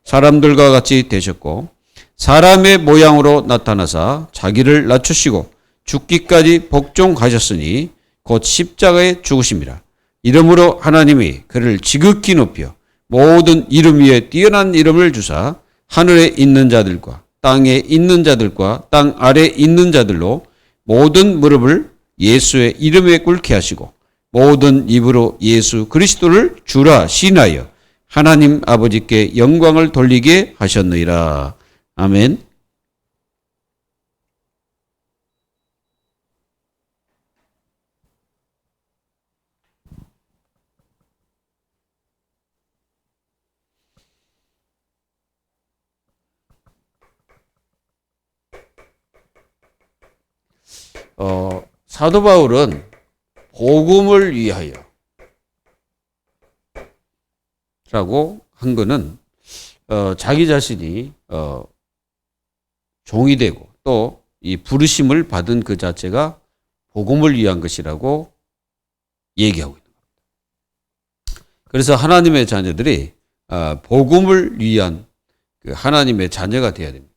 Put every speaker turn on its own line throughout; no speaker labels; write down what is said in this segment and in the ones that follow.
사람들과 같이 되셨고 사람의 모양으로 나타나사 자기를 낮추시고 죽기까지 복종하셨으니 곧 십자가에 죽으심이라. 이러므로 하나님이 그를 지극히 높여 모든 이름 위에 뛰어난 이름을 주사 하늘에 있는 자들과 땅에 있는 자들과 땅 아래에 있는 자들로 모든 무릎을 예수의 이름에 꿇게 하시고 모든 입으로 예수 그리스도를 주라 시인하여 하나님 아버지께 영광을 돌리게 하셨느니라. 아멘. 사도 바울은 복음을 위하여 라고 한 거는 자기 자신이 종이 되고 또 이 부르심을 받은 그 자체가 복음을 위한 것이라고 얘기하고 있는 겁니다. 그래서 하나님의 자녀들이 복음을 위한 그 하나님의 자녀가 되어야 됩니다.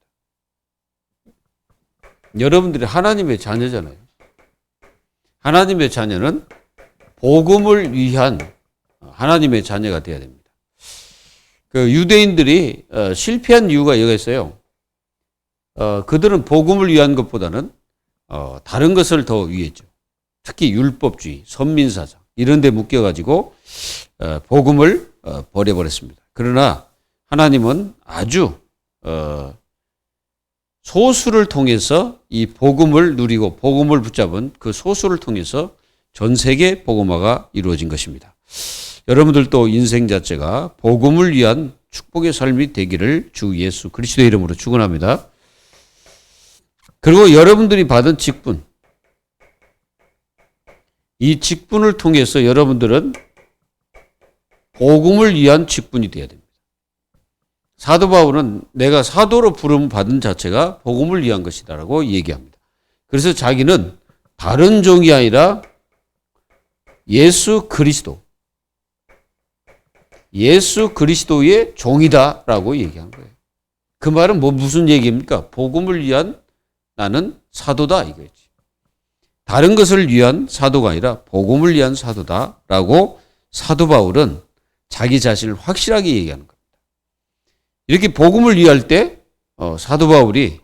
여러분들이 하나님의 자녀잖아요. 하나님의 자녀는 복음을 위한 하나님의 자녀가 되어야 됩니다. 그 유대인들이 실패한 이유가 여기 있어요. 그들은 복음을 위한 것보다는 다른 것을 더 위했죠. 특히 율법주의, 선민사상 이런 데 묶여가지고 복음을 버려버렸습니다. 그러나 하나님은 아주 소수를 통해서 이 복음을 누리고 복음을 붙잡은 그 소수를 통해서 전 세계 복음화가 이루어진 것입니다. 여러분들도 인생 자체가 복음을 위한 축복의 삶이 되기를 주 예수 그리스도의 이름으로 축원합니다. 그리고 여러분들이 받은 직분, 이 직분을 통해서 여러분들은 복음을 위한 직분이 되어야 됩니다. 사도 바울은 내가 사도로 부름 받은 자체가 복음을 위한 것이다라고 얘기합니다. 그래서 자기는 다른 종이 아니라 예수 그리스도의 종이다라고 얘기한 거예요. 그 말은 무슨 얘기입니까? 복음을 위한 나는 사도다 이거지. 다른 것을 위한 사도가 아니라 복음을 위한 사도다라고 사도 바울은 자기 자신을 확실하게 얘기하는 겁니다. 이렇게 복음을 위할 때 사도 바울이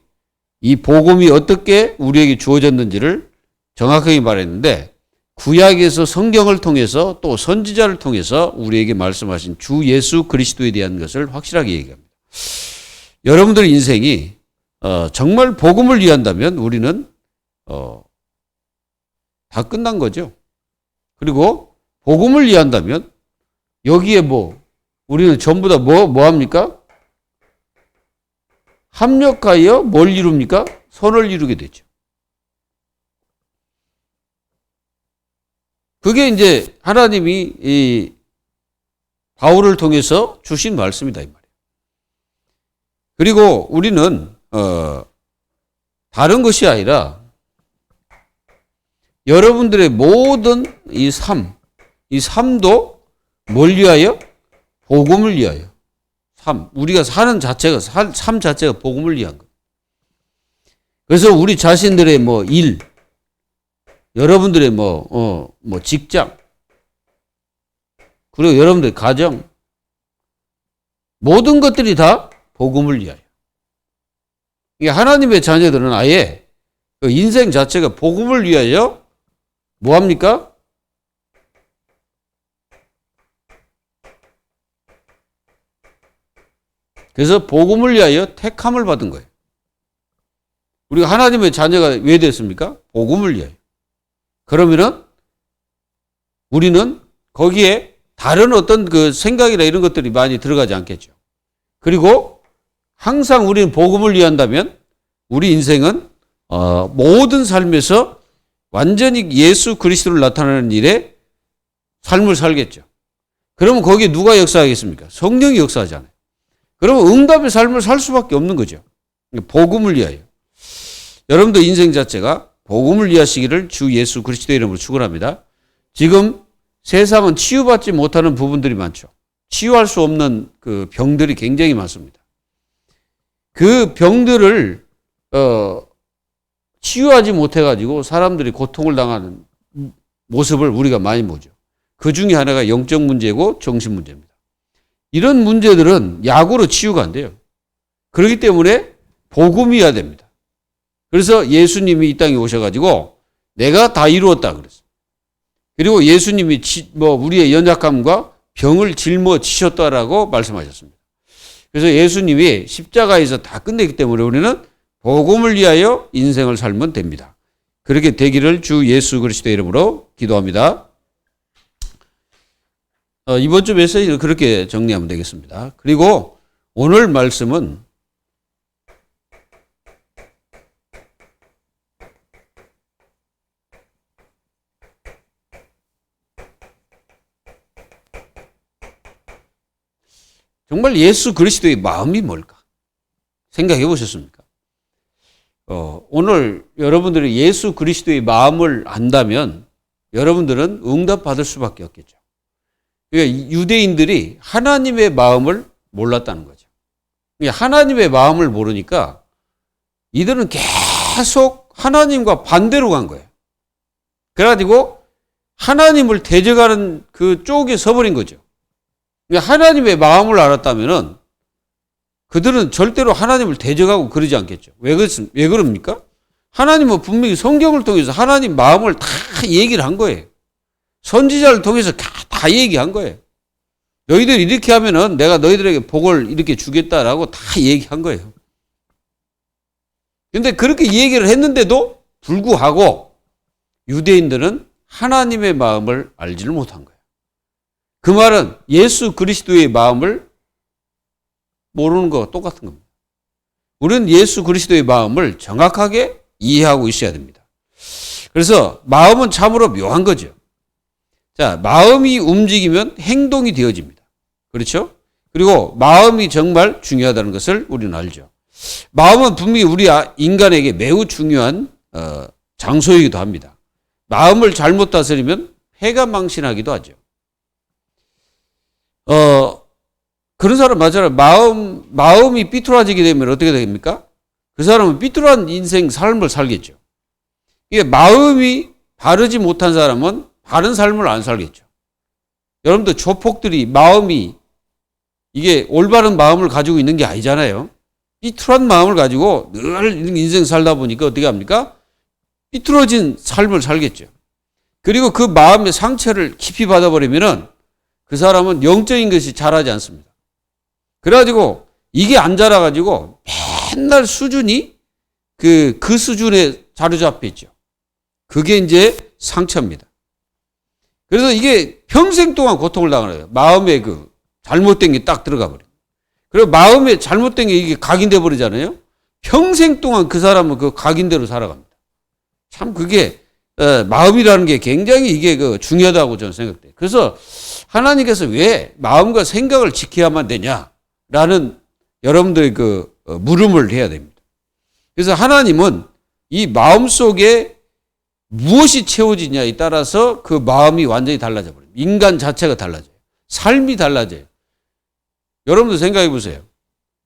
이 복음이 어떻게 우리에게 주어졌는지를 정확하게 말했는데 구약에서 성경을 통해서 또 선지자를 통해서 우리에게 말씀하신 주 예수 그리스도에 대한 것을 확실하게 얘기합니다. 여러분들의 인생이 정말 복음을 위한다면 우리는 다 끝난 거죠. 그리고 복음을 위한다면 여기에 우리는 전부 다 뭐 합니까? 합력하여 뭘 이룹니까? 선을 이루게 되죠. 그게 이제 하나님이 이 바울을 통해서 주신 말씀이다 이 말이에요. 그리고 우리는 다른 것이 아니라 여러분들의 모든 이 삶도 뭘 위하여? 복음을 위하여. 우리가 사는 자체가, 삶 자체가 복음을 위한 거예요. 그래서 우리 자신들의 일, 여러분들의 직장, 그리고 여러분들의 가정, 모든 것들이 다 복음을 위하여. 이게 하나님의 자녀들은 아예 그 인생 자체가 복음을 위하여 뭐 합니까? 그래서 복음을 위하여 택함을 받은 거예요. 우리가 하나님의 자녀가 왜 됐습니까? 복음을 위하여. 그러면은 우리는 거기에 다른 어떤 그 생각이나 이런 것들이 많이 들어가지 않겠죠. 그리고 항상 우리는 복음을 위한다면 우리 인생은 모든 삶에서 완전히 예수 그리스도를 나타내는 일에 삶을 살겠죠. 그러면 거기에 누가 역사하겠습니까? 성령이 역사하잖아요. 그러면 응답의 삶을 살 수밖에 없는 거죠. 복음을 위하여. 여러분도 인생 자체가 복음을 위하시기를 주 예수 그리스도의 이름으로 축원합니다. 지금 세상은 치유받지 못하는 부분들이 많죠. 치유할 수 없는 그 병들이 굉장히 많습니다. 그 병들을 치유하지 못해가지고 사람들이 고통을 당하는 모습을 우리가 많이 보죠. 그 중에 하나가 영적 문제고 정신 문제입니다. 이런 문제들은 약으로 치유가 안 돼요. 그렇기 때문에 복음이어야 됩니다. 그래서 예수님이 이 땅에 오셔가지고 내가 다 이루었다 그랬어요. 그리고 예수님이 우리의 연약함과 병을 짊어지셨다라고 말씀하셨습니다. 그래서 예수님이 십자가에서 다 끝냈기 때문에 우리는 복음을 위하여 인생을 살면 됩니다. 그렇게 되기를 주 예수 그리스도의 이름으로 기도합니다. 이번 주 메시지를 그렇게 정리하면 되겠습니다. 그리고 오늘 말씀은 정말 예수 그리스도의 마음이 뭘까? 생각해 보셨습니까? 오늘 여러분들이 예수 그리스도의 마음을 안다면 여러분들은 응답받을 수밖에 없겠죠. 그러니까 유대인들이 하나님의 마음을 몰랐다는 거죠. 하나님의 마음을 모르니까 이들은 계속 하나님과 반대로 간 거예요. 그래가지고 하나님을 대적하는 그 쪽에 서버린 거죠. 하나님의 마음을 알았다면은 그들은 절대로 하나님을 대적하고 그러지 않겠죠. 왜 그럽니까? 하나님은 분명히 성경을 통해서 하나님 마음을 다 얘기를 한 거예요. 선지자를 통해서 다 얘기한 거예요. 너희들 이렇게 하면은 내가 너희들에게 복을 이렇게 주겠다라고 다 얘기한 거예요. 근데 그렇게 얘기를 했는데도 불구하고 유대인들은 하나님의 마음을 알지를 못한 거예요. 그 말은 예수 그리스도의 마음을 모르는 것과 똑같은 겁니다. 우리는 예수 그리스도의 마음을 정확하게 이해하고 있어야 됩니다. 그래서 마음은 참으로 묘한 거죠. 자, 마음이 움직이면 행동이 되어집니다. 그렇죠? 그리고 마음이 정말 중요하다는 것을 우리는 알죠. 마음은 분명히 우리 인간에게 매우 중요한 장소이기도 합니다. 마음을 잘못 다스리면 폐가 망신하기도 하죠. 그런 사람 맞아요. 마음이 삐뚤어지게 되면 어떻게 됩니까? 그 사람은 삐뚤어진 인생 삶을 살겠죠. 이게 마음이 바르지 못한 사람은 바른 삶을 안 살겠죠. 여러분들 조폭들이 마음이 이게 올바른 마음을 가지고 있는 게 아니잖아요. 삐뚤한 마음을 가지고 늘 인생 살다 보니까 어떻게 합니까? 삐뚤어진 삶을 살겠죠. 그리고 그 마음의 상처를 깊이 받아버리면은 그 사람은 영적인 것이 자라지 않습니다. 그래가지고 이게 안 자라가지고 맨날 수준이 그 수준에 자리잡혀 있죠. 그게 이제 상처입니다. 그래서 이게 평생 동안 고통을 당하는 마음에 그 잘못된 게 딱 들어가 버려요. 그리고 마음에 잘못된 게 이게 각인돼 버리잖아요. 평생 동안 그 사람은 그 각인대로 살아갑니다. 참 그게 마음이라는 게 굉장히 이게 그 중요하다고 저는 생각돼요. 그래서 하나님께서 왜 마음과 생각을 지켜야만 되냐라는 여러분들의 그 물음을 해야 됩니다. 그래서 하나님은 이 마음 속에 무엇이 채워지냐에 따라서 그 마음이 완전히 달라져 버립니다. 인간 자체가 달라져요. 삶이 달라져요. 여러분들 생각해 보세요.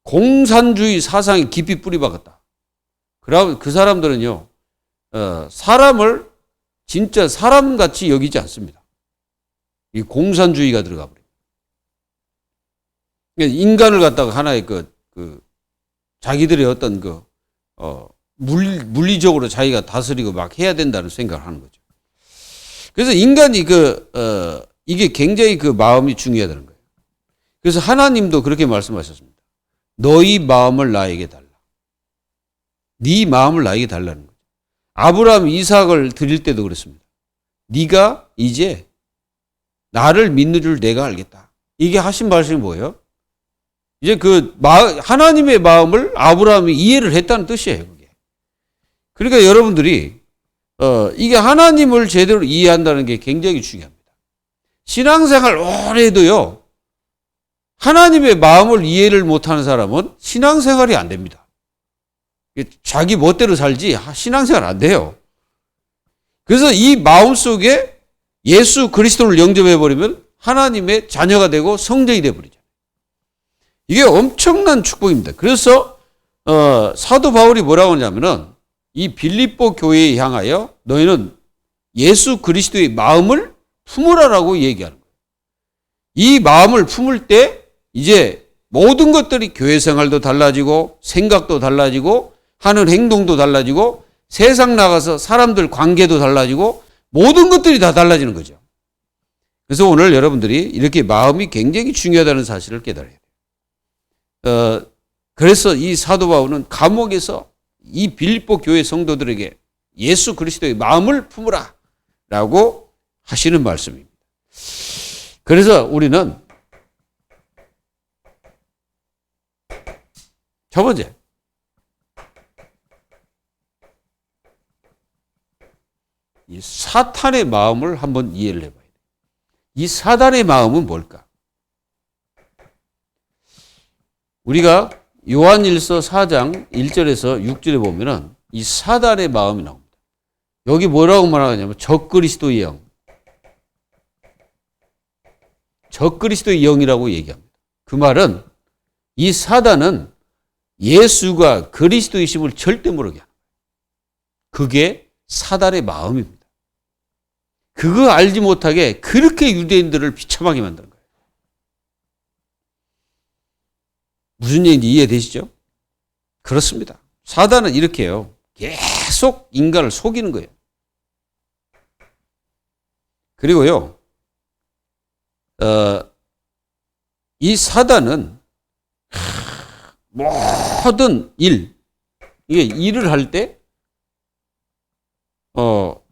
공산주의 사상이 깊이 뿌리박았다. 그럼 그 사람들은요, 사람을 진짜 사람같이 여기지 않습니다. 이 공산주의가 들어가 버려요. 인간을 갖다가 하나의 자기들의 어떤 물리적으로 자기가 다스리고 막 해야 된다는 생각을 하는 거죠. 그래서 인간이 이게 굉장히 그 마음이 중요하다는 거예요. 그래서 하나님도 그렇게 말씀하셨습니다. 너희 마음을 나에게 달라. 네 마음을 나에게 달라는 거죠. 아브라함 이삭을 드릴 때도 그랬습니다. 네가 이제 나를 믿는 줄 내가 알겠다. 이게 하신 말씀이 뭐예요? 이제 하나님의 마음을 아브라함이 이해를 했다는 뜻이에요, 그게. 그러니까 여러분들이, 이게 하나님을 제대로 이해한다는 게 굉장히 중요합니다. 신앙생활 오래 해도요, 하나님의 마음을 이해를 못하는 사람은 신앙생활이 안 됩니다. 자기 멋대로 살지 신앙생활 안 돼요. 그래서 이 마음 속에 예수 그리스도를 영접해버리면 하나님의 자녀가 되고 성전이 되어버리죠. 이게 엄청난 축복입니다. 그래서 사도 바울이 뭐라고 하냐면은 이 빌립보 교회에 향하여 너희는 예수 그리스도의 마음을 품으라라고 얘기하는 거예요. 이 마음을 품을 때 이제 모든 것들이 교회 생활도 달라지고 생각도 달라지고 하는 행동도 달라지고 세상 나가서 사람들 관계도 달라지고 모든 것들이 다 달라지는 거죠. 그래서 오늘 여러분들이 이렇게 마음이 굉장히 중요하다는 사실을 깨달아야 돼요. 그래서 이 사도 바울은 감옥에서 이 빌립보 교회 성도들에게 예수 그리스도의 마음을 품으라 라고 하시는 말씀입니다. 그래서 우리는 첫 번째, 이 사탄의 마음을 한번 이해를 해봐야 돼요. 이 사단의 마음은 뭘까? 우리가 요한일서 4장 1절에서 6절에 보면은 이 사단의 마음이 나옵니다. 여기 뭐라고 말하냐면 적그리스도의 영. 적그리스도의 영이라고 얘기합니다. 그 말은 이 사단은 예수가 그리스도이심을 절대 모르게 하는 거예요. 그게 사단의 마음입니다. 그거 알지 못하게 그렇게 유대인들을 비참하게 만드는 거예요. 무슨 얘기인지 이해되시죠? 그렇습니다. 사단은 이렇게 해요. 계속 인간을 속이는 거예요. 그리고요, 이 사단은 모든 이게 일을 할 때,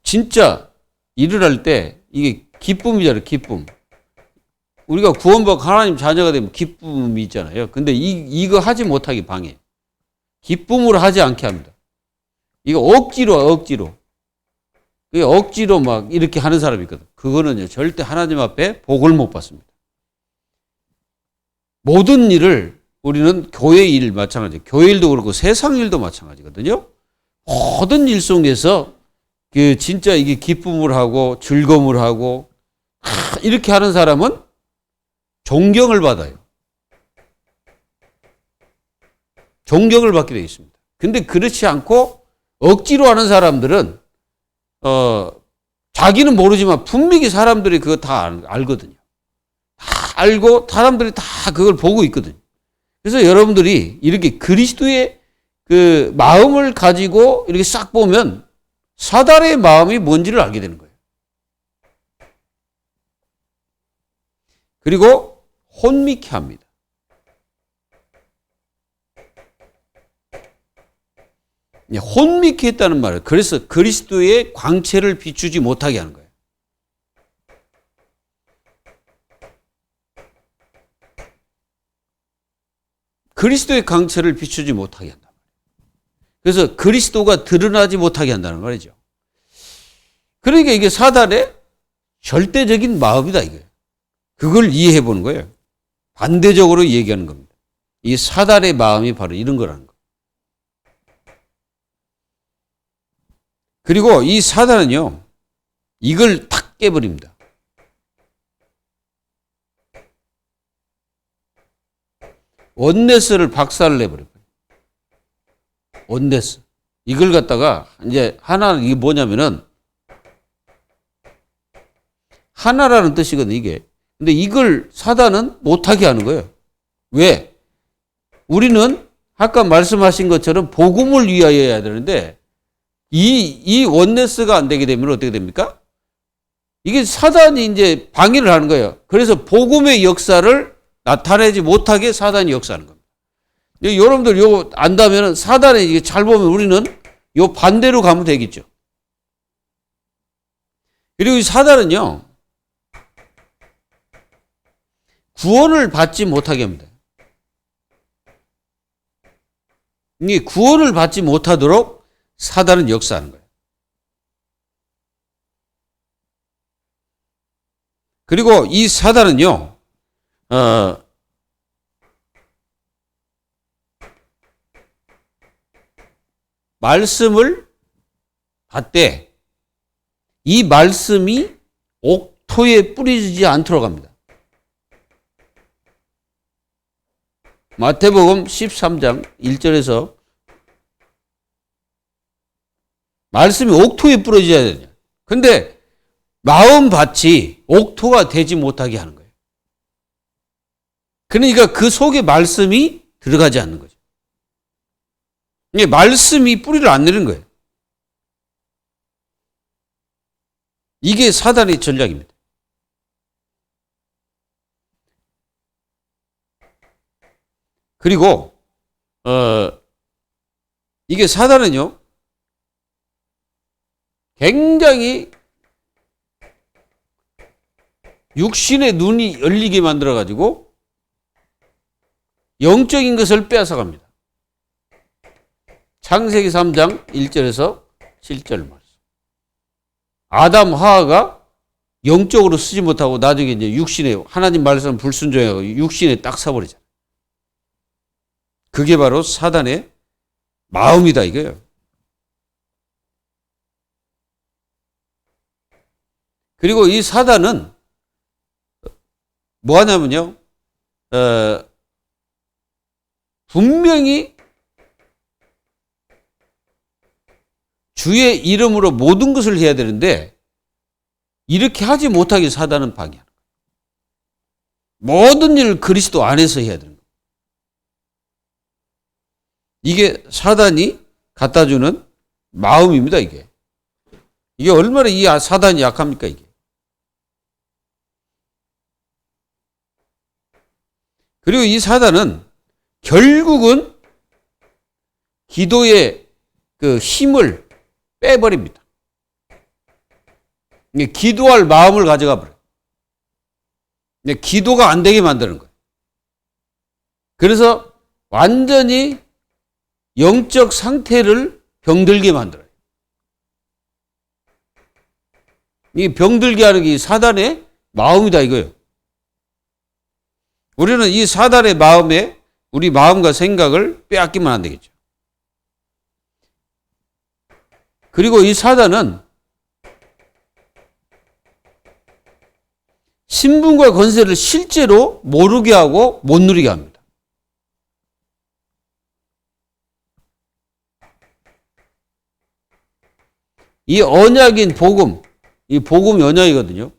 진짜 일을 할 때 이게 기쁨이잖아요, 기쁨. 우리가 구원받고 하나님 자녀가 되면 기쁨이 있잖아요. 근데 이거 하지 못하게 방해. 기쁨으로 하지 않게 합니다. 이거 억지로. 억지로 막 이렇게 하는 사람이 있거든. 그거는요, 절대 하나님 앞에 복을 못 받습니다. 모든 일을 우리는 교회 일 마찬가지. 교회 일도 그렇고 세상 일도 마찬가지거든요. 모든 일 속에서 진짜 이게 기쁨을 하고 즐거움을 하고 이렇게 하는 사람은 존경을 받아요. 존경을 받게 되어 있습니다. 근데 그렇지 않고 억지로 하는 사람들은 자기는 모르지만 분명히 사람들이 그거 다 알거든요. 다 알고 사람들이 다 그걸 보고 있거든요. 그래서 여러분들이 이렇게 그리스도의 그 마음을 가지고 이렇게 싹 보면 사단의 마음이 뭔지를 알게 되는 거예요. 그리고 혼미케 합니다. 혼미케 했다는 말이에요. 그래서 그리스도의 광채를 비추지 못하게 하는 거예요. 그리스도의 광채를 비추지 못하게 한다. 그래서 그리스도가 드러나지 못하게 한다는 말이죠. 그러니까 이게 사단의 절대적인 마음이다, 이거예요. 그걸 이해해 보는 거예요. 반대적으로 얘기하는 겁니다. 이 사단의 마음이 바로 이런 거라는 거예요. 그리고 이 사단은요, 이걸 탁 깨버립니다. 원네스를 박살을 내버려요. 원네스. 이걸 갖다가 이제 하나는 이게 뭐냐면은 하나라는 뜻이거든요, 이게. 근데 이걸 사단은 못하게 하는 거예요. 왜? 우리는 아까 말씀하신 것처럼 복음을 위하여 해야 되는데 이 원네스가 안 되게 되면 어떻게 됩니까? 이게 사단이 이제 방해를 하는 거예요. 그래서 복음의 역사를 나타내지 못하게 사단이 역사하는 겁니다. 여러분들 이거 안다면 사단이 이게 잘 보면 우리는 요 반대로 가면 되겠죠. 그리고 이 사단은요, 구원을 받지 못하게 합니다. 이 구원을 받지 못하도록 사단은 역사하는 거예요. 그리고 이 사단은요, 말씀을 받되 이 말씀이 옥토에 뿌리지 않도록 합니다. 마태복음 13장 1절에서 말씀이 옥토에 부러져야 되냐. 근데 마음밭이 옥토가 되지 못하게 하는 거예요. 그러니까 그 속에 말씀이 들어가지 않는 거죠. 이게 말씀이 뿌리를 안 내는 거예요. 이게 사단의 전략입니다. 그리고 이게 사단은요, 굉장히 육신의 눈이 열리게 만들어 가지고 영적인 것을 빼앗아갑니다. 창세기 3장 1절에서 7절 말씀. 아담 하와가 영적으로 쓰지 못하고 나중에 이제 육신에, 하나님 말씀 불순종하고 육신에 딱 사버리잖아요. 그게 바로 사단의 마음이다 이거예요. 그리고 이 사단은 뭐 하냐면요, 분명히 주의 이름으로 모든 것을 해야 되는데 이렇게 하지 못하게 사단은 방해하는 거예요. 모든 일을 그리스도 안에서 해야 되는 거예요. 이게 사단이 갖다 주는 마음입니다, 이게. 이게 얼마나 이 사단이 약합니까, 이게. 그리고 이 사단은 결국은 기도의 그 힘을 빼버립니다. 기도할 마음을 가져가 버려요. 기도가 안 되게 만드는 거예요. 그래서 완전히 영적 상태를 병들게 만들어요. 이 병들게 하는 게 사단의 마음이다 이거예요. 우리는 이 사단의 마음에 우리 마음과 생각을 빼앗기면 안 되겠죠. 그리고 이 사단은 신분과 권세를 실제로 모르게 하고 못 누리게 합니다. 이 언약인 복음, 이 복음 언약이거든요.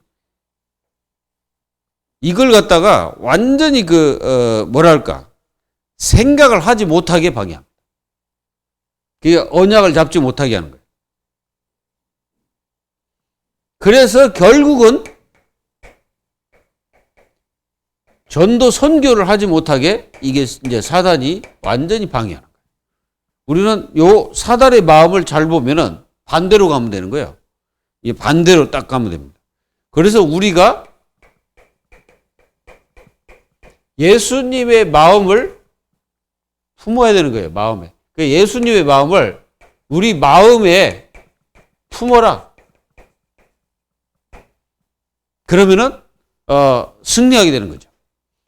이걸 갖다가 완전히 뭐랄까, 생각을 하지 못하게 방해합니다. 그게 언약을 잡지 못하게 하는 거예요. 그래서 결국은 전도 선교를 하지 못하게 이게 이제 사단이 완전히 방해하는 거예요. 우리는 요 사단의 마음을 잘 보면은 반대로 가면 되는 거예요. 이 반대로 딱 가면 됩니다. 그래서 우리가 예수님의 마음을 품어야 되는 거예요. 마음에. 예수님의 마음을 우리 마음에 품어라. 그러면은 승리하게 되는 거죠.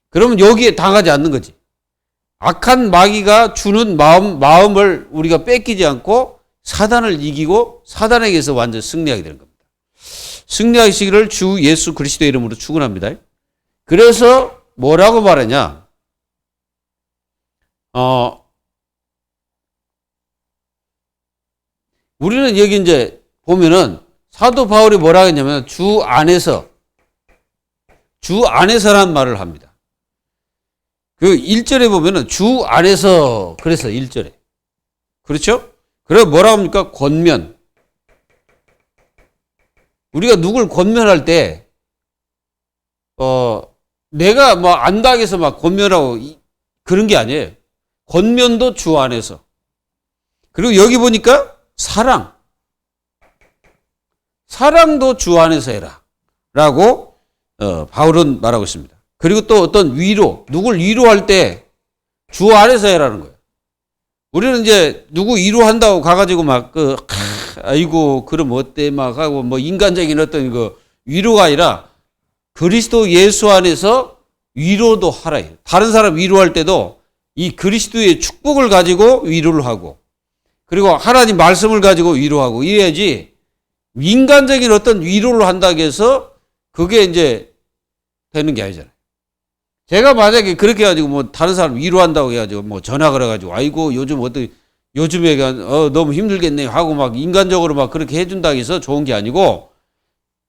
그러면 여기에 당하지 않는 거지. 악한 마귀가 주는 마음을 우리가 뺏기지 않고 사단을 이기고 사단에게서 완전 승리하게 되는 겁니다. 승리하시기를 주 예수 그리스도의 이름으로 축원합니다. 그래서 뭐라고 말하냐? 우리는 여기 이제 보면은 사도 바울이 뭐라고 했냐면 주 안에서란 말을 합니다. 그 1절에 보면은 주 안에서 그래서 1절에. 그렇죠? 그래 뭐라고 합니까? 권면. 우리가 누굴 권면할 때 내가 뭐 안다고 해서 막 권면하고 그런 게 아니에요. 권면도 주 안에서. 그리고 여기 보니까 사랑도 주 안에서 해라. 라고 바울은 말하고 있습니다. 그리고 또 어떤 위로, 누굴 위로할 때 주 안에서 해라는 거예요. 우리는 이제 누구 위로한다고 가가지고 막 아이고 그럼 어때 막 하고 뭐 인간적인 어떤 위로가 아니라 그리스도 예수 안에서 위로도 하라. 다른 사람 위로할 때도 이 그리스도의 축복을 가지고 위로를 하고 그리고 하나님 말씀을 가지고 위로하고 이래야지 인간적인 어떤 위로를 한다고 해서 그게 이제 되는 게 아니잖아요. 제가 만약에 그렇게 해가지고 뭐 다른 사람 위로한다고 해가지고 뭐 전화 걸어가지고 아이고 요즘에 너무 힘들겠네 하고 막 인간적으로 막 그렇게 해준다고 해서 좋은 게 아니고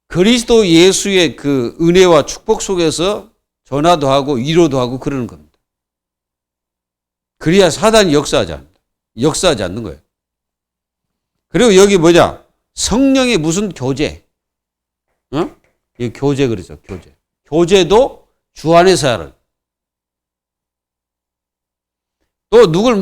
그리스도 예수의 그 은혜와 축복 속에서 전화도 하고 위로도 하고 그러는 겁니다. 그래야 사단이 역사하지 않는 거예요. 그리고 여기 뭐냐? 성령의 무슨 교제? 이 교제 그러죠, 교제. 교제도 주 안에서 하라. 또 누굴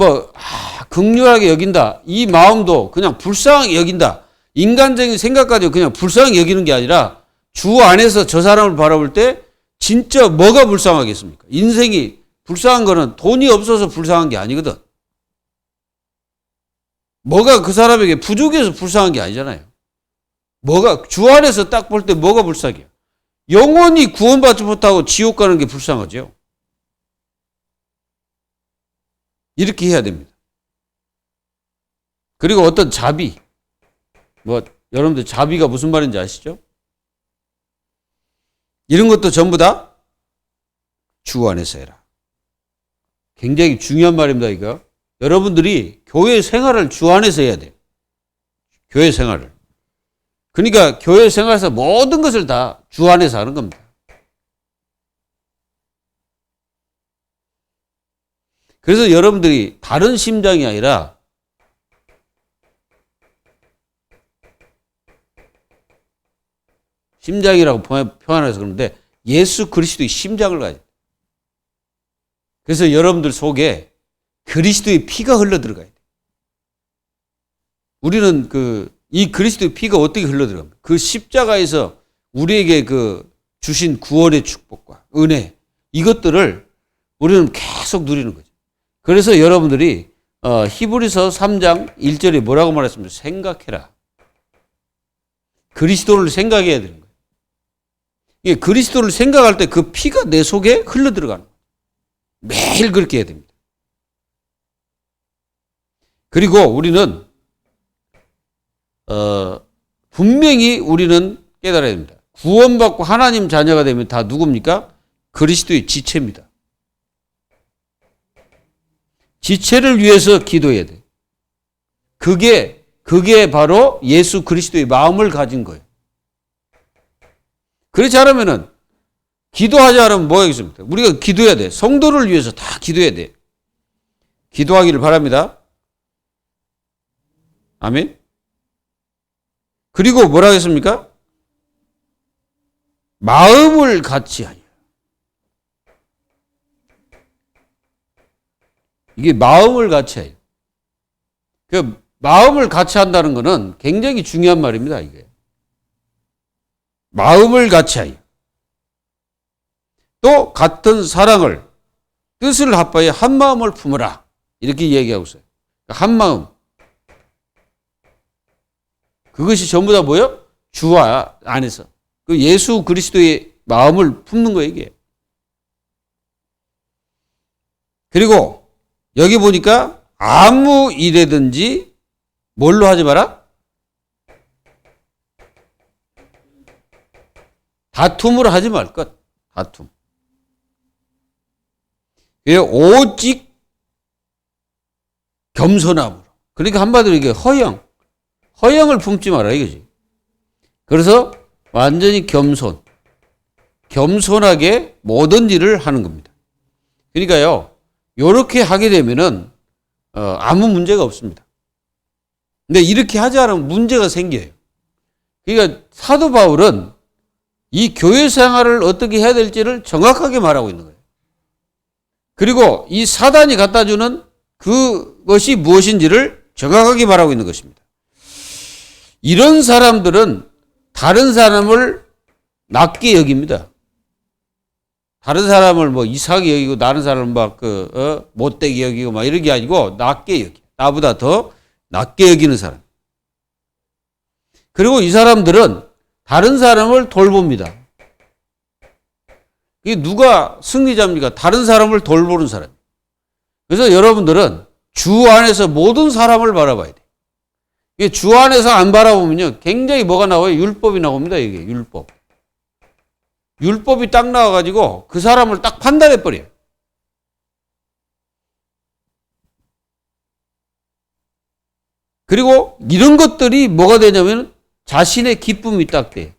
극률하게 여긴다. 이 마음도 그냥 불쌍하게 여긴다. 인간적인 생각 가지고 그냥 불쌍하게 여기는 게 아니라 주 안에서 저 사람을 바라볼 때 진짜 뭐가 불쌍하겠습니까? 인생이 불쌍한 거는 돈이 없어서 불쌍한 게 아니거든. 뭐가 그 사람에게 부족해서 불쌍한 게 아니잖아요. 뭐가 주 안에서 딱 볼 때 뭐가 불쌍해요? 영원히 구원받지 못하고 지옥 가는 게 불쌍하죠. 이렇게 해야 됩니다. 그리고 어떤 자비. 여러분들 자비가 무슨 말인지 아시죠? 이런 것도 전부 다 주 안에서 해라. 굉장히 중요한 말입니다, 이거. 여러분들이 교회 생활을 주 안에서 해야 돼요. 교회 생활을. 그러니까 교회 생활에서 모든 것을 다 주 안에서 하는 겁니다. 그래서 여러분들이 다른 심장이 아니라 심장이라고 표현해서 그러는데 예수 그리스도의 심장을 가져요. 그래서 여러분들 속에 그리스도의 피가 흘러들어가야 돼요. 우리는 이 그리스도의 피가 어떻게 흘러들어갑니까? 그 십자가에서 우리에게 주신 구원의 축복과 은혜, 이것들을 우리는 계속 누리는 거죠. 그래서 여러분들이 히브리서 3장 1절에 뭐라고 말했습니까? 생각해라. 그리스도를 생각해야 되는 거예요. 이게 그리스도를 생각할 때 그 피가 내 속에 흘러들어가는 거예요. 매일 그렇게 해야 됩니다. 그리고 우리는 분명히 우리는 깨달아야 됩니다. 구원받고 하나님 자녀가 되면 다 누굽니까? 그리스도의 지체입니다. 지체를 위해서 기도해야 돼요. 그게 바로 예수 그리스도의 마음을 가진 거예요. 그렇지 않으면은 기도하지 않으면 뭐가 있습니까? 우리가 기도해야 돼. 성도를 위해서 다 기도해야 돼. 기도하기를 바랍니다. 아멘. 그리고 뭐라 했습니까? 마음을 같이 하여. 이게 마음을 같이 해요. 그 마음을 같이 한다는 것은 굉장히 중요한 말입니다. 이게 마음을 같이 하여. 또 같은 사랑을 뜻을 합하여 한 마음을 품으라. 이렇게 얘기하고 있어요. 한 마음. 그것이 전부 다 뭐예요? 주 안에서. 그 예수 그리스도의 마음을 품는 거예요, 이게. 그리고 여기 보니까 아무 일에든지 뭘로 하지 마라? 다툼으로 하지 말 것. 다툼. 오직 겸손함으로. 그러니까 한마디로 이게 허영을 품지 마라 이거지. 그래서 완전히 겸손하게 모든 일을 하는 겁니다. 그러니까요, 이렇게 하게 되면은 아무 문제가 없습니다. 근데 이렇게 하지 않으면 문제가 생겨요. 그러니까 사도 바울은 이 교회 생활을 어떻게 해야 될지를 정확하게 말하고 있는 거예요. 그리고 이 사단이 갖다 주는 그것이 무엇인지를 정확하게 말하고 있는 것입니다. 이런 사람들은 다른 사람을 낮게 여깁니다. 다른 사람을 이상하게 여기고 다른 사람을 못되게 여기고 이런 게 아니고 낮게 여기. 나보다 더 낮게 여기는 사람. 그리고 이 사람들은 다른 사람을 돌봅니다. 이게 누가 승리자입니까? 다른 사람을 돌보는 사람. 그래서 여러분들은 주 안에서 모든 사람을 바라봐야 돼. 이게 주 안에서 안 바라보면요, 굉장히 뭐가 나와요? 율법이 나옵니다. 이게 율법. 율법이 딱 나와가지고 그 사람을 딱 판단해버려요. 그리고 이런 것들이 뭐가 되냐면 자신의 기쁨이 딱 돼.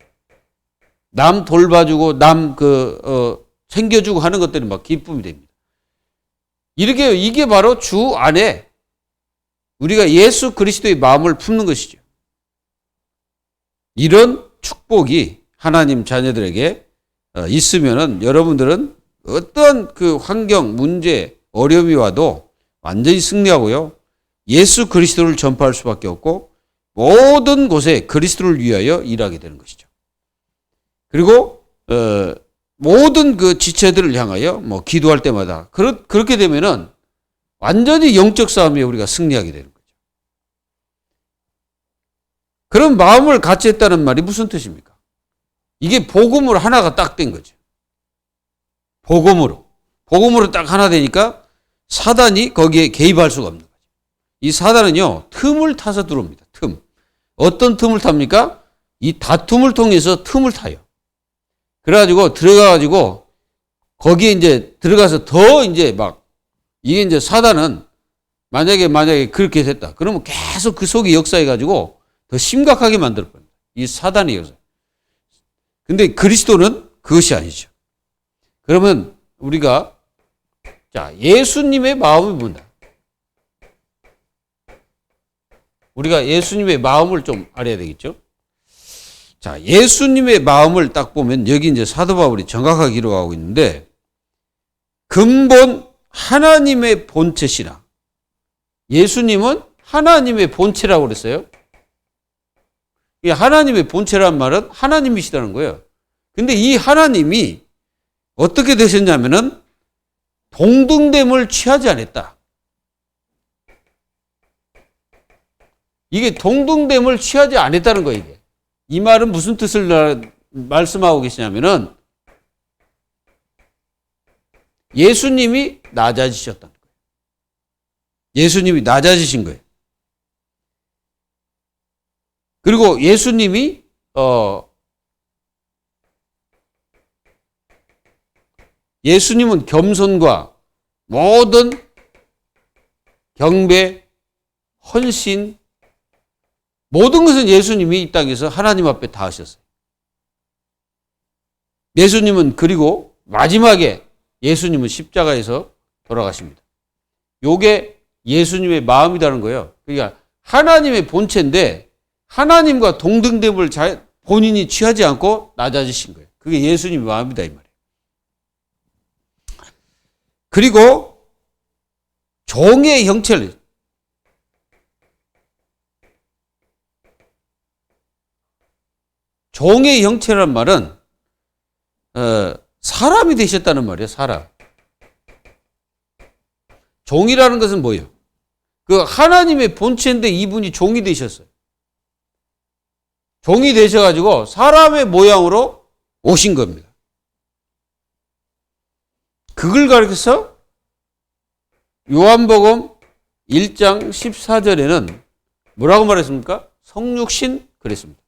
남 돌봐주고 남 챙겨주고 하는 것들이 막 기쁨이 됩니다. 이게 바로 주 안에 우리가 예수 그리스도의 마음을 품는 것이죠. 이런 축복이 하나님 자녀들에게 있으면은 여러분들은 어떤 그 환경, 문제, 어려움이 와도 완전히 승리하고요. 예수 그리스도를 전파할 수밖에 없고 모든 곳에 그리스도를 위하여 일하게 되는 것이죠. 그리고 모든 그 지체들을 향하여 뭐 기도할 때마다 그렇게 되면은 완전히 영적 싸움에 우리가 승리하게 되는 거죠. 그런 마음을 같이 했다는 말이 무슨 뜻입니까? 이게 복음으로 하나가 딱 된 거죠. 복음으로 딱 하나 되니까 사단이 거기에 개입할 수가 없는 거죠. 이 사단은요, 틈을 타서 들어옵니다. 어떤 틈을 탑니까? 이 다툼을 통해서 틈을 타요. 그래가지고 들어가가지고 거기에 이제 들어가서 더 이제 이게 이제 사단은 만약에 그렇게 됐다. 그러면 계속 그 속에 역사해가지고 더 심각하게 만들 겁니다. 이 사단의 역사. 근데 그리스도는 그것이 아니죠. 그러면 우리가 예수님의 마음이 뭔가? 우리가 예수님의 마음을 좀 알아야 되겠죠? 예수님의 마음을 딱 보면 여기 이제 사도 바울이 정확하게 기록하고 있는데 근본 하나님의 본체시라. 예수님은 하나님의 본체라고 그랬어요. 이 하나님의 본체란 말은 하나님이시다는 거예요. 근데 이 하나님이 어떻게 되셨냐면은 동등됨을 취하지 않았다. 이게 동등됨을 취하지 않았다는 거예요. 이게. 이 말은 무슨 뜻을 말씀하고 계시냐면은 예수님이 낮아지셨다는 거예요. 예수님이 낮아지신 거예요. 그리고 예수님이 예수님은 겸손과 모든 경배, 헌신, 모든 것은 예수님이 이 땅에서 하나님 앞에 다 하셨어요. 예수님은 그리고 마지막에 예수님은 십자가에서 돌아가십니다. 요게 예수님의 마음이라는 거예요. 그러니까 하나님의 본체인데 하나님과 동등됨을 본인이 취하지 않고 낮아지신 거예요. 그게 예수님의 마음이다 이 말이에요. 그리고 종의 형체를 종의 형체란 말은 사람이 되셨다는 말이에요. 사람. 종이라는 것은 뭐예요? 그 하나님의 본체인데 이분이 종이 되셨어요. 종이 되셔가지고 사람의 모양으로 오신 겁니다. 그걸 가리켜서 요한복음 1장 14절에는 뭐라고 말했습니까? 성육신 그랬습니다.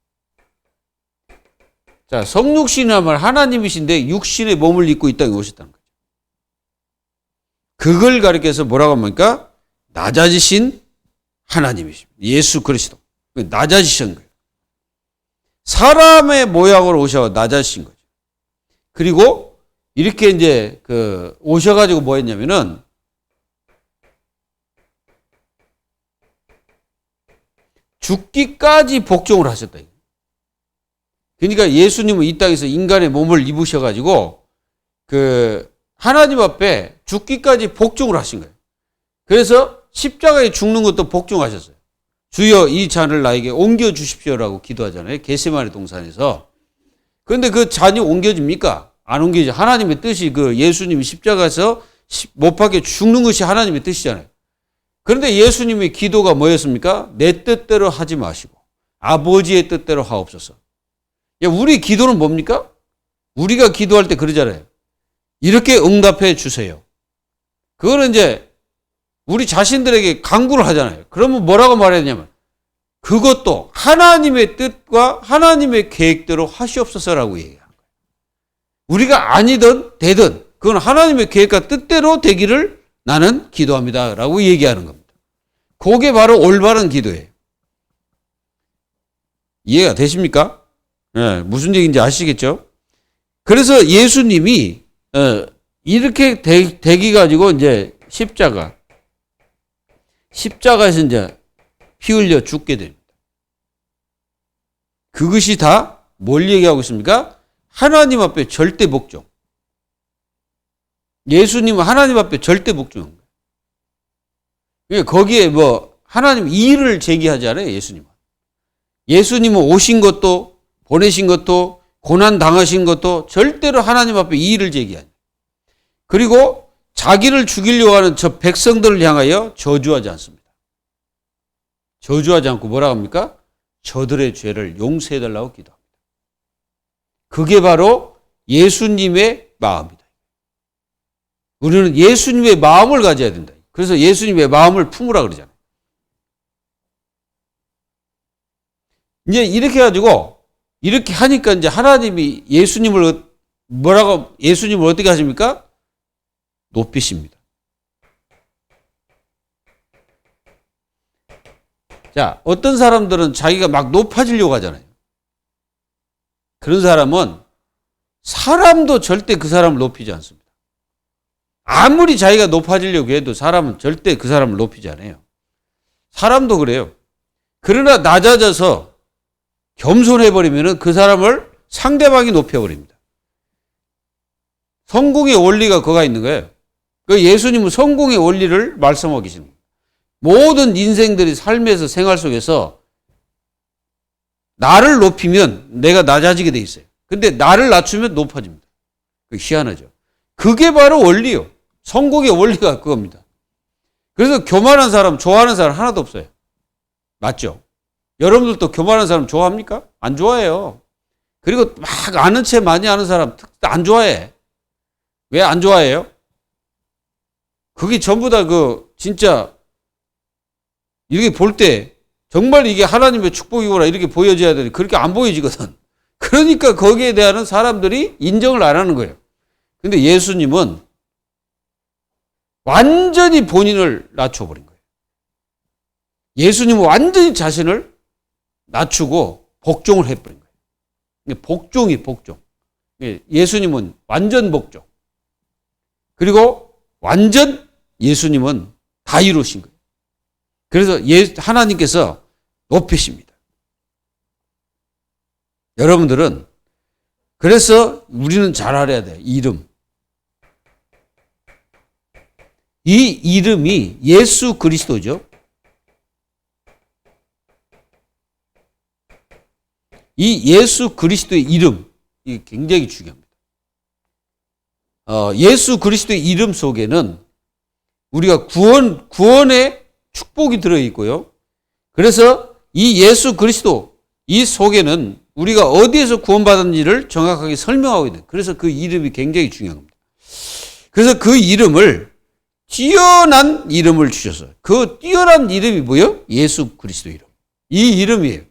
성육신이란 말 하나님이신데 육신의 몸을 입고 이 땅에 오셨다는 거죠. 그걸 가리켜서 뭐라고 합니까? 낮아지신 하나님이십니다. 예수 그리스도. 낮아지신 거예요. 사람의 모양으로 오셔서 낮아지신 거죠. 그리고 이렇게 이제 오셔가지고 뭐 했냐면은 죽기까지 복종을 하셨다. 그러니까 예수님은 이 땅에서 인간의 몸을 입으셔가지고 하나님 앞에 죽기까지 복종을 하신 거예요. 그래서 십자가에 죽는 것도 복종하셨어요. 주여 이 잔을 나에게 옮겨주십시오라고 기도하잖아요. 겟세마네 동산에서. 그런데 그 잔이 옮겨집니까? 안 옮겨지죠. 하나님의 뜻이 예수님이 십자가에서 못 박혀 죽는 것이 하나님의 뜻이잖아요. 그런데 예수님의 기도가 뭐였습니까? 내 뜻대로 하지 마시고 아버지의 뜻대로 하옵소서. 우리 기도는 뭡니까? 우리가 기도할 때 그러잖아요. 이렇게 응답해 주세요. 그거는 이제 우리 자신들에게 강구를 하잖아요. 그러면 뭐라고 말해야 되냐면 그것도 하나님의 뜻과 하나님의 계획대로 하시옵소서라고 얘기하는 거예요. 우리가 아니든 되든 그건 하나님의 계획과 뜻대로 되기를 나는 기도합니다. 라고 얘기하는 겁니다. 그게 바로 올바른 기도예요. 이해가 되십니까? 네, 무슨 얘기인지 아시겠죠? 그래서 예수님이 이렇게 되기 가지고 이제 십자가에서 이제 피 흘려 죽게 됩니다. 그것이 다 뭘 얘기하고 있습니까? 하나님 앞에 절대 복종. 예수님은 하나님 앞에 절대 복종한 거예요. 거기에 뭐 하나님 이의를 제기하지 않아요, 예수님은. 예수님은 오신 것도 보내신 것도 고난 당하신 것도 절대로 하나님 앞에 이의를 제기하죠. 그리고 자기를 죽이려고 하는 저 백성들을 향하여 저주하지 않습니다. 저주하지 않고 뭐라고 합니까? 저들의 죄를 용서해달라고 기도합니다. 그게 바로 예수님의 마음이다. 우리는 예수님의 마음을 가져야 된다. 그래서 예수님의 마음을 품으라 그러잖아요. 이제 이렇게 해가지고 이렇게 하니까 이제 하나님이 예수님을 어떻게 하십니까? 높이십니다. 자, 어떤 사람들은 자기가 막 높아지려고 하잖아요. 그런 사람은 사람도 절대 그 사람을 높이지 않습니다. 아무리 자기가 높아지려고 해도 사람은 절대 그 사람을 높이지 않아요. 사람도 그래요. 그러나 낮아져서 겸손해버리면 그 사람을 상대방이 높여버립니다. 성공의 원리가 그거가 있는 거예요. 그 예수님은 성공의 원리를 말씀하고 계시는 거예요. 모든 인생들이 삶에서 생활 속에서 나를 높이면 내가 낮아지게 돼 있어요. 근데 나를 낮추면 높아집니다. 희한하죠. 그게 바로 원리요. 성공의 원리가 그겁니다. 그래서 교만한 사람, 좋아하는 사람 하나도 없어요. 맞죠? 여러분들도 교만한 사람 좋아합니까? 안 좋아해요. 그리고 막 아는 체 많이 아는 사람 안 좋아해. 왜 안 좋아해요? 그게 전부 다 진짜 이렇게 볼 때 정말 이게 하나님의 축복이구나 이렇게 보여져야 되는데 그렇게 안 보여지거든. 그러니까 거기에 대한 사람들이 인정을 안 하는 거예요. 근데 예수님은 완전히 본인을 낮춰버린 거예요. 예수님은 완전히 자신을 낮추고 복종을 해버린 거예요. 복종. 예수님은 완전 복종. 그리고 완전 예수님은 다 이루신 거예요. 그래서 하나님께서 높이십니다. 여러분들은 그래서 우리는 잘 알아야 돼요. 이름. 이 이름이 예수 그리스도죠. 이 예수 그리스도의 이름, 이게 굉장히 중요합니다. 예수 그리스도의 이름 속에는 우리가 구원의 축복이 들어있고요. 그래서 이 예수 그리스도, 이 속에는 우리가 어디에서 구원받았는지를 정확하게 설명하고 있는, 그래서 그 이름이 굉장히 중요한 겁니다. 그래서 그 이름을, 뛰어난 이름을 주셔서, 그 뛰어난 이름이 뭐예요? 예수 그리스도 이름. 이 이름이에요.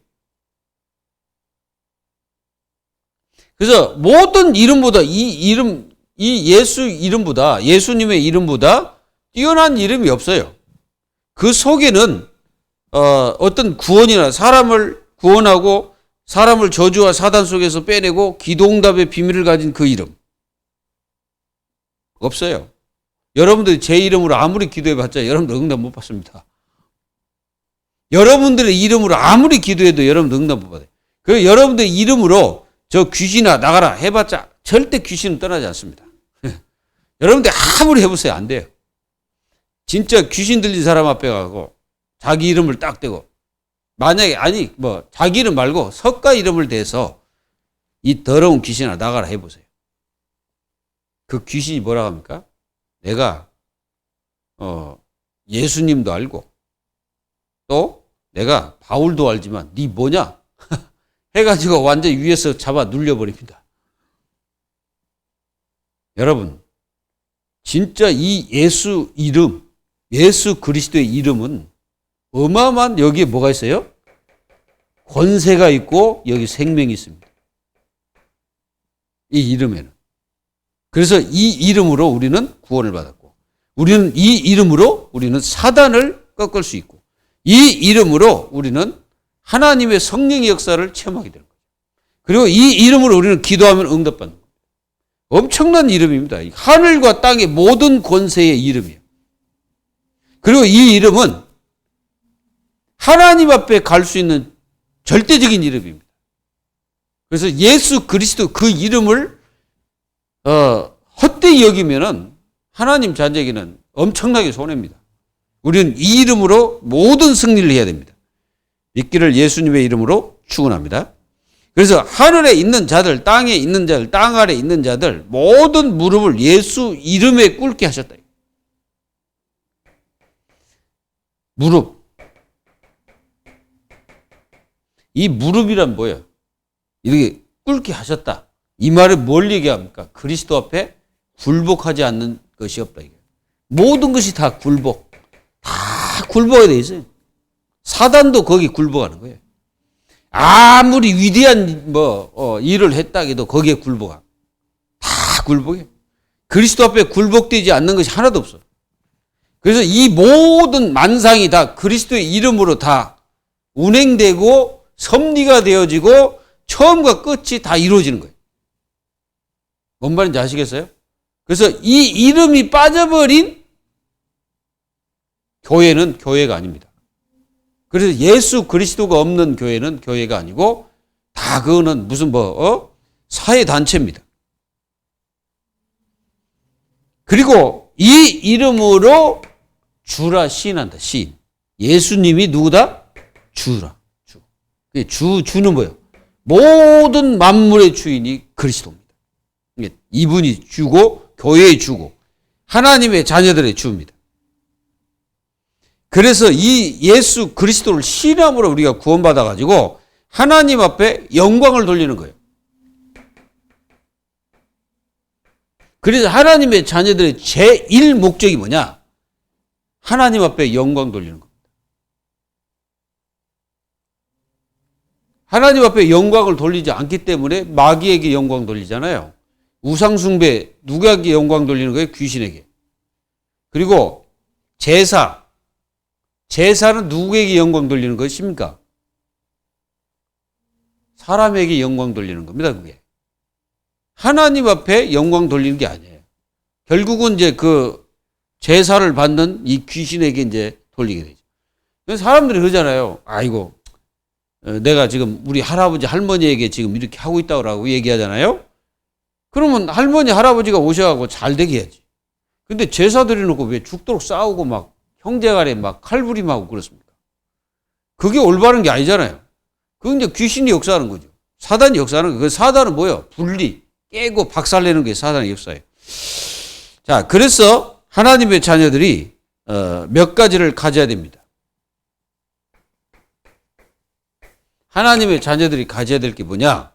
그래서 모든 이름보다 이 예수 이름보다, 예수님의 이름보다 뛰어난 이름이 없어요. 그 속에는 어떤 구원이나 사람을 구원하고 사람을 저주와 사단 속에서 빼내고 기도응답의 비밀을 가진 그 이름 없어요. 여러분들이 제 이름으로 아무리 기도해봤자 여러분들 응답 못 받습니다. 여러분들의 이름으로 아무리 기도해도 여러분들 응답 못 받아요. 그리고 여러분들의 이름으로 저 귀신아 나가라 해봤자 절대 귀신은 떠나지 않습니다. 여러분들 아무리 해보세요. 안 돼요. 진짜 귀신 들린 사람 앞에 가고 자기 이름을 딱 대고, 만약에 자기 이름 말고 석가 이름을 대서 이 더러운 귀신아 나가라 해보세요. 그 귀신이 뭐라고 합니까? 내가 예수님도 알고 또 내가 바울도 알지만 네 뭐냐 해가지고 완전히 위에서 잡아 눌려버립니다. 여러분 진짜 이 예수 이름, 예수 그리스도의 이름은 어마어마한, 여기에 뭐가 있어요? 권세가 있고 여기 생명이 있습니다. 이 이름에는. 그래서 이 이름으로 우리는 구원을 받았고, 우리는 이 이름으로 우리는 사단을 꺾을 수 있고, 이 이름으로 우리는 하나님의 성령의 역사를 체험하게 되는 거예요. 그리고 이 이름으로 우리는 기도하면 응답받는 거예요. 엄청난 이름입니다. 하늘과 땅의 모든 권세의 이름이에요. 그리고 이 이름은 하나님 앞에 갈 수 있는 절대적인 이름입니다. 그래서 예수 그리스도 그 이름을 헛되이 여기면은 하나님 자녀에게는 엄청나게 손해입니다. 우리는 이 이름으로 모든 승리를 해야 됩니다. 믿기를 예수님의 이름으로 축원합니다. 그래서 하늘에 있는 자들, 땅에 있는 자들, 땅 아래 있는 자들 모든 무릎을 예수 이름에 꿇게 하셨다. 무릎. 이 무릎이란 뭐예요? 이렇게 꿇게 하셨다. 이 말을 뭘 얘기합니까? 그리스도 앞에 굴복하지 않는 것이 없다. 이게. 모든 것이 다 굴복. 다 굴복이 돼 있어요. 사단도 거기 굴복하는 거예요. 아무리 위대한 일을 했다 해도 거기에 굴복하. 다 굴복해. 그리스도 앞에 굴복되지 않는 것이 하나도 없어. 그래서 이 모든 만상이 다 그리스도의 이름으로 다 운행되고 섭리가 되어지고 처음과 끝이 다 이루어지는 거예요. 뭔 말인지 아시겠어요? 그래서 이 이름이 빠져버린 교회는 교회가 아닙니다. 그래서 예수 그리스도가 없는 교회는 교회가 아니고 다 그거는 무슨 사회단체입니다. 그리고 이 이름으로 주라 시인한다. 시인. 예수님이 누구다? 주라. 주는 뭐예요? 모든 만물의 주인이 그리스도입니다. 이분이 주고 교회의 주고 하나님의 자녀들의 주입니다. 그래서 이 예수 그리스도를 신함으로 우리가 구원받아 가지고 하나님 앞에 영광을 돌리는 거예요. 그래서 하나님의 자녀들의 제1 목적이 뭐냐? 하나님 앞에 영광 돌리는 겁니다. 하나님 앞에 영광을 돌리지 않기 때문에 마귀에게 영광 돌리잖아요. 우상숭배, 누구에게 영광 돌리는 거예요? 귀신에게. 그리고 제사는 누구에게 영광 돌리는 것입니까? 사람에게 영광 돌리는 겁니다, 그게. 하나님 앞에 영광 돌리는 게 아니에요. 결국은 이제 그 제사를 받는 이 귀신에게 이제 돌리게 되죠. 그래서 사람들이 그러잖아요. 아이고, 내가 지금 우리 할아버지, 할머니에게 지금 이렇게 하고 있다고 얘기하잖아요. 그러면 할머니, 할아버지가 오셔가지고 잘 되게 해야지. 근데 제사 드려놓고 왜 죽도록 싸우고 막 형제간에 막 칼부림하고 그렇습니까? 그게 올바른 게 아니잖아요. 그건 이제 귀신이 역사하는 거죠. 사단이 역사하는 거예요. 그 사단은 뭐예요? 분리, 깨고 박살내는 게 사단의 역사예요. 자, 그래서 하나님의 자녀들이 몇 가지를 가져야 됩니다. 하나님의 자녀들이 가져야 될 게 뭐냐?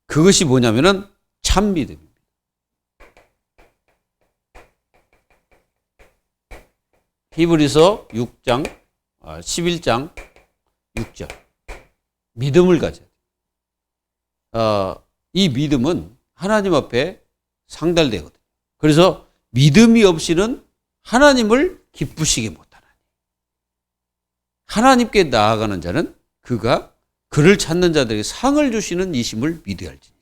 그것이 뭐냐면은 참 믿음입니다. 히브리서 6장, 11장 6절. 믿음을 가져야 돼요. 이 믿음은 하나님 앞에 상달되거든요. 그래서 믿음이 없이는 하나님을 기쁘시게 못하나니. 하나님께 나아가는 자는 그를 찾는 자들에게 상을 주시는 이심을 믿어야 할지니라.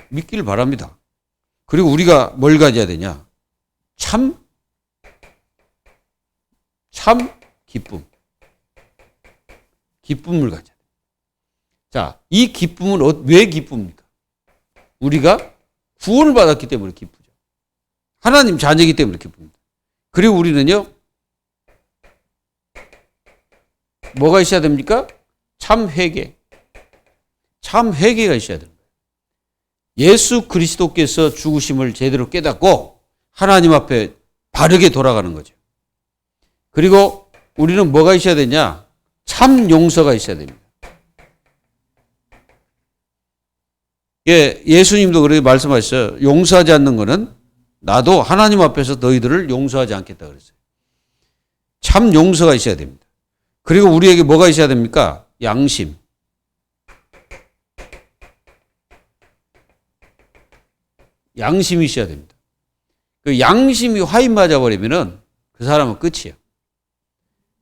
믿기를 바랍니다. 그리고 우리가 뭘 가져야 되냐? 참 기쁨. 기쁨을 가져야 돼. 자, 이 기쁨은 왜 기쁩니까? 우리가 구원을 받았기 때문에 기쁘죠. 하나님 자녀이기 때문에 기쁩니다. 그리고 우리는요, 뭐가 있어야 됩니까? 참 회개. 참 회개가 있어야 됩니다. 예수 그리스도께서 죽으심을 제대로 깨닫고 하나님 앞에 바르게 돌아가는 거죠. 그리고 우리는 뭐가 있어야 되냐? 참 용서가 있어야 됩니다. 예수님도 그렇게 말씀하셨어요. 용서하지 않는 것은 나도 하나님 앞에서 너희들을 용서하지 않겠다 그랬어요. 참 용서가 있어야 됩니다. 그리고 우리에게 뭐가 있어야 됩니까? 양심. 양심이 있어야 됩니다. 그 양심이 화인 맞아버리면은 그 사람은 끝이에요.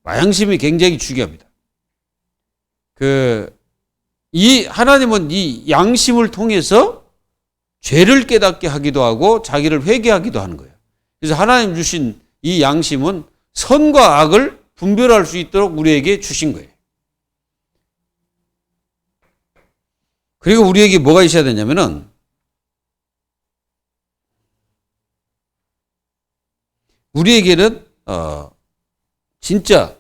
양심이 굉장히 중요합니다. 하나님은 이 양심을 통해서 죄를 깨닫게 하기도 하고 자기를 회개하기도 하는 거예요. 그래서 하나님 주신 이 양심은 선과 악을 분별할 수 있도록 우리에게 주신 거예요. 그리고 우리에게 뭐가 있어야 되냐면은 우리에게는 진짜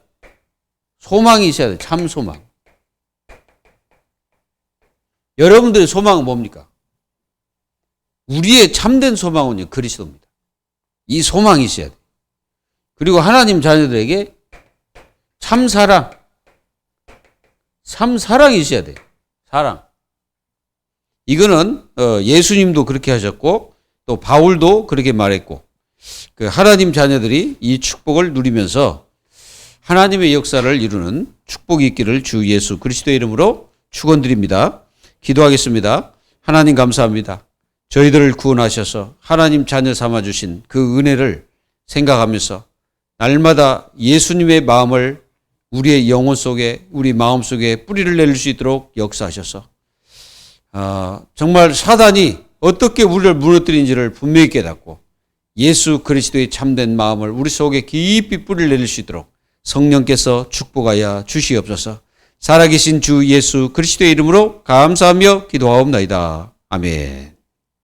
소망이 있어야 돼요. 참 소망. 여러분들의 소망은 뭡니까? 우리의 참된 소망은요, 그리스도입니다. 이 소망이 있어야 돼요. 그리고 하나님 자녀들에게 참 사랑이 있어야 돼요. 사랑. 이거는 예수님도 그렇게 하셨고 또 바울도 그렇게 말했고 그 하나님 자녀들이 이 축복을 누리면서 하나님의 역사를 이루는 축복이 있기를 주 예수 그리스도의 이름으로 축원드립니다. 기도하겠습니다. 하나님 감사합니다. 저희들을 구원하셔서 하나님 자녀 삼아주신 그 은혜를 생각하면서 날마다 예수님의 마음을 우리의 영혼 속에 우리 마음 속에 뿌리를 내릴 수 있도록 역사하셔서 정말 사단이 어떻게 우리를 무너뜨린지를 분명히 깨닫고 예수 그리스도의 참된 마음을 우리 속에 깊이 뿌리를 내릴 수 있도록 성령께서 축복하여 주시옵소서. 살아계신 주 예수 그리스도의 이름으로 감사하며 기도하옵나이다. 아멘.